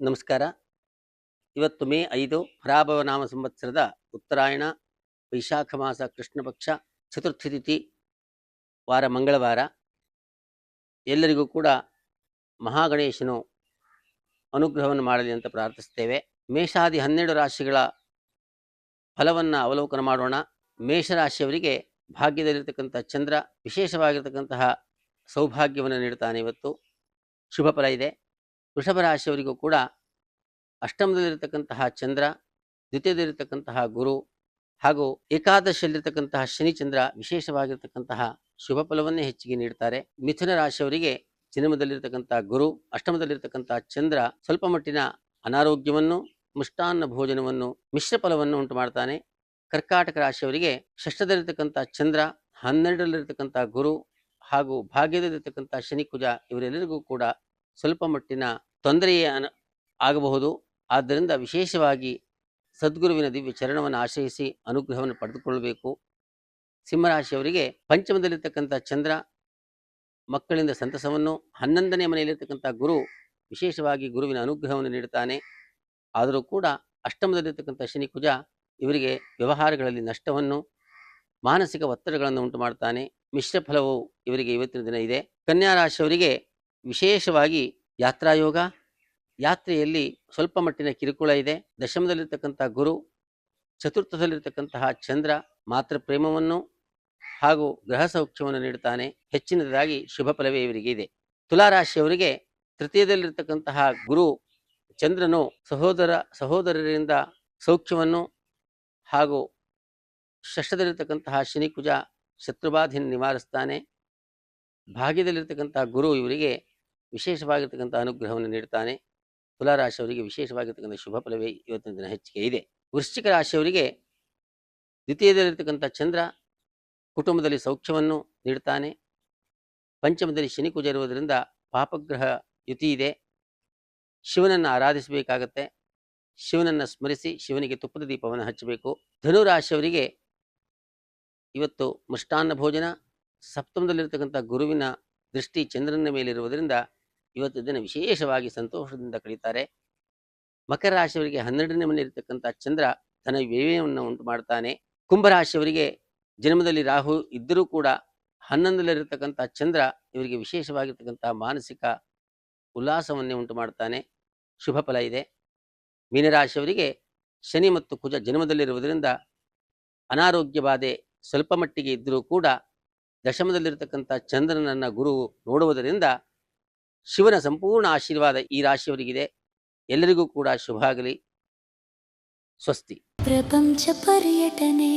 ನಮಸ್ಕಾರ. ಇವತ್ತು ಮೇ 5 ಪರಾಭವ ನಾಮ ಸಂವತ್ಸರದ ಉತ್ತರಾಯಣ ವೈಶಾಖ ಮಾಸ ಕೃಷ್ಣ ಪಕ್ಷ ಚತುರ್ಥಿ ತಿಥಿ ವಾರ ಮಂಗಳವಾರ. ಎಲ್ಲರಿಗೂ ಕೂಡ ಮಹಾಗಣೇಶನು ಅನುಗ್ರಹವನ್ನು ಮಾಡಲಿ ಅಂತ ಪ್ರಾರ್ಥಿಸ್ತೇವೆ. ಮೇಷಾದಿ 12 ರಾಶಿಗಳ ಫಲವನ್ನು ಅವಲೋಕನ ಮಾಡೋಣ. ಮೇಷರಾಶಿಯವರಿಗೆ ಭಾಗ್ಯದಲ್ಲಿರ್ತಕ್ಕಂಥ ಚಂದ್ರ ವಿಶೇಷವಾಗಿರ್ತಕ್ಕಂತಹ ಸೌಭಾಗ್ಯವನ್ನು ನೀಡುತ್ತಾನೆ. ಇವತ್ತು ಶುಭ ಫಲ ಇದೆ. ವೃಷಭ ರಾಶಿಯವರಿಗೂ ಕೂಡ ಅಷ್ಟಮದಲ್ಲಿರ್ತಕ್ಕಂತಹ ಚಂದ್ರ, ದ್ವಿತೀಯದಲ್ಲಿರ್ತಕ್ಕಂತಹ ಗುರು ಹಾಗೂ ಏಕಾದಶಿಯಲ್ಲಿರ್ತಕ್ಕಂತಹ ಶನಿಚಂದ್ರ ವಿಶೇಷವಾಗಿರ್ತಕ್ಕಂತಹ ಶುಭ ಫಲವನ್ನೇ ಹೆಚ್ಚಿಗೆ ನೀಡುತ್ತಾರೆ. ಮಿಥುನ ರಾಶಿಯವರಿಗೆ ಜನ್ಮದಲ್ಲಿರ್ತಕ್ಕಂತಹ ಗುರು, ಅಷ್ಟಮದಲ್ಲಿರ್ತಕ್ಕಂತಹ ಚಂದ್ರ ಸ್ವಲ್ಪ ಮಟ್ಟಿನ ಅನಾರೋಗ್ಯವನ್ನು, ಮಿಷ್ಟಾನ್ನ ಭೋಜನವನ್ನು, ಮಿಶ್ರ ಫಲವನ್ನು ಉಂಟು ಮಾಡ್ತಾನೆ. ಕರ್ಕಾಟಕ ರಾಶಿಯವರಿಗೆ ಷಷ್ಠದಲ್ಲಿರ್ತಕ್ಕಂತಹ ಚಂದ್ರ, 12ರಲ್ಲಿರ್ತಕ್ಕಂತಹ ಗುರು ಹಾಗೂ ಭಾಗ್ಯದಲ್ಲಿರ್ತಕ್ಕಂತಹ ಶನಿ ಕುಜ ಇವರೆಲ್ಲರಿಗೂ ಕೂಡ ಸ್ವಲ್ಪ ಮಟ್ಟಿನ ತೊಂದರೆಯೇ ಆಗಬಹುದು. ಆದ್ದರಿಂದ ವಿಶೇಷವಾಗಿ ಸದ್ಗುರುವಿನ ದಿವ್ಯ ಚರಣವನ್ನು ಆಶ್ರಯಿಸಿ ಅನುಗ್ರಹವನ್ನು ಪಡೆದುಕೊಳ್ಳಬೇಕು. ಸಿಂಹರಾಶಿಯವರಿಗೆ ಪಂಚಮದಲ್ಲಿರ್ತಕ್ಕಂಥ ಚಂದ್ರ ಮಕ್ಕಳಿಂದ ಸಂತಸವನ್ನು, 11ನೇ ಮನೆಯಲ್ಲಿರ್ತಕ್ಕಂಥ ಗುರು ವಿಶೇಷವಾಗಿ ಗುರುವಿನ ಅನುಗ್ರಹವನ್ನು ನೀಡುತ್ತಾನೆ. ಆದರೂ ಕೂಡ ಅಷ್ಟಮದಲ್ಲಿರ್ತಕ್ಕಂಥ ಶನಿ ಕುಜ ಇವರಿಗೆ ವ್ಯವಹಾರಗಳಲ್ಲಿ ನಷ್ಟವನ್ನು, ಮಾನಸಿಕ ಒತ್ತಡಗಳನ್ನು ಉಂಟು ಮಾಡ್ತಾನೆ. ಮಿಶ್ರ ಫಲವು ಇವರಿಗೆ ಇವತ್ತಿನ ದಿನ ಇದೆ. ಕನ್ಯಾ ರಾಶಿಯವರಿಗೆ ವಿಶೇಷವಾಗಿ ಯಾತ್ರಾಯೋಗ, ಯಾತ್ರೆಯಲ್ಲಿ ಸ್ವಲ್ಪ ಮಟ್ಟಿನ ಕಿರುಕುಳ ಇದೆ. ದಶಮದಲ್ಲಿರ್ತಕ್ಕಂಥ ಗುರು, ಚತುರ್ಥದಲ್ಲಿರ್ತಕ್ಕಂತಹ ಚಂದ್ರ ಮಾತ್ರ ಪ್ರೇಮವನ್ನು ಹಾಗೂ ಗೃಹ ಸೌಖ್ಯವನ್ನು ನೀಡುತ್ತಾನೆ. ಹೆಚ್ಚಿನದಾಗಿ ಶುಭ ಫಲವೇ ಇವರಿಗೆ ಇದೆ. ತುಲಾರಾಶಿಯವರಿಗೆ ತೃತೀಯದಲ್ಲಿರ್ತಕ್ಕಂತಹ ಗುರು ಚಂದ್ರನು ಸಹೋದರರಿಂದ ಸೌಖ್ಯವನ್ನು ಹಾಗೂ ಷಷ್ಠದಲ್ಲಿರ್ತಕ್ಕಂತಹ ಶನಿ ಕುಜ ಶತ್ರುಬಾಧೆಯನ್ನು ನಿವಾರಿಸ್ತಾನೆ. ಭಾಗ್ಯದಲ್ಲಿರ್ತಕ್ಕಂತಹ ಗುರು ಇವರಿಗೆ ವಿಶೇಷವಾಗಿರ್ತಕ್ಕಂಥ ಅನುಗ್ರಹವನ್ನು ನೀಡುತ್ತಾನೆ. ತುಲಾರಾಶಿಯವರಿಗೆ ವಿಶೇಷವಾಗಿರ್ತಕ್ಕಂಥ ಶುಭ ಫಲವೇ ಇವತ್ತಿನ ದಿನ ಹೆಚ್ಚಿಗೆ ಇದೆ. ವೃಶ್ಚಿಕ ರಾಶಿಯವರಿಗೆ ದ್ವಿತೀಯದಲ್ಲಿರ್ತಕ್ಕಂಥ ಚಂದ್ರ ಕುಟುಂಬದಲ್ಲಿ ಸೌಖ್ಯವನ್ನು ನೀಡುತ್ತಾನೆ. ಪಂಚಮದಲ್ಲಿ ಶನಿ ಕುಜ ಇರುವುದರಿಂದ ಪಾಪಗ್ರಹ ಯುತಿ ಇದೆ. ಶಿವನನ್ನು ಆರಾಧಿಸಬೇಕಾಗತ್ತೆ. ಶಿವನನ್ನು ಸ್ಮರಿಸಿ ಶಿವನಿಗೆ ತುಪ್ಪದ ದೀಪವನ್ನು ಹಚ್ಚಬೇಕು. ಧನುರಾಶಿಯವರಿಗೆ ಇವತ್ತು ಮೃಷ್ಟಾನ್ನ ಭೋಜನ, ಸಪ್ತಮದಲ್ಲಿರ್ತಕ್ಕಂಥ ಗುರುವಿನ ದೃಷ್ಟಿ ಚಂದ್ರನ ಮೇಲಿರುವುದರಿಂದ ಇವತ್ತು ದಿನ ವಿಶೇಷವಾಗಿ ಸಂತೋಷದಿಂದ ಕಳೀತಾರೆ. ಮಕರ ರಾಶಿಯವರಿಗೆ 12ನೇ ಮನೆಯಲ್ಲಿರ್ತಕ್ಕಂಥ ಚಂದ್ರ ಧನ ವ್ಯಯವನ್ನು ಉಂಟು ಮಾಡ್ತಾನೆ. ಕುಂಭರಾಶಿಯವರಿಗೆ ಜನ್ಮದಲ್ಲಿ ರಾಹು ಇದ್ದರೂ ಕೂಡ 11ರಲ್ಲಿರ್ತಕ್ಕಂಥ ಚಂದ್ರ ಇವರಿಗೆ ವಿಶೇಷವಾಗಿರ್ತಕ್ಕಂಥ ಮಾನಸಿಕ ಉಲ್ಲಾಸವನ್ನೇ ಉಂಟು ಮಾಡ್ತಾನೆ. ಶುಭ ಫಲ ಇದೆ. ಮೀನರಾಶಿಯವರಿಗೆ ಶನಿ ಮತ್ತು ಕುಜ ಜನ್ಮದಲ್ಲಿರುವುದರಿಂದ ಅನಾರೋಗ್ಯ ಬಾಧೆ ಸ್ವಲ್ಪ ಮಟ್ಟಿಗೆ ಇದ್ದರೂ ಕೂಡ ದಶಮದಲ್ಲಿರ್ತಕ್ಕಂಥ ಚಂದ್ರನನ್ನ ಗುರು ನೋಡುವುದರಿಂದ ಶಿವನ ಸಂಪೂರ್ಣ ಆಶೀರ್ವಾದ ಈ ರಾಶಿಯವರಿಗಿದೆ. ಎಲ್ಲರಿಗೂ ಕೂಡ ಶುಭ ಆಗಲಿ. ಸ್ವಸ್ತಿ. ಪ್ರಪಂಚ ಪರ್ಯಟನೆ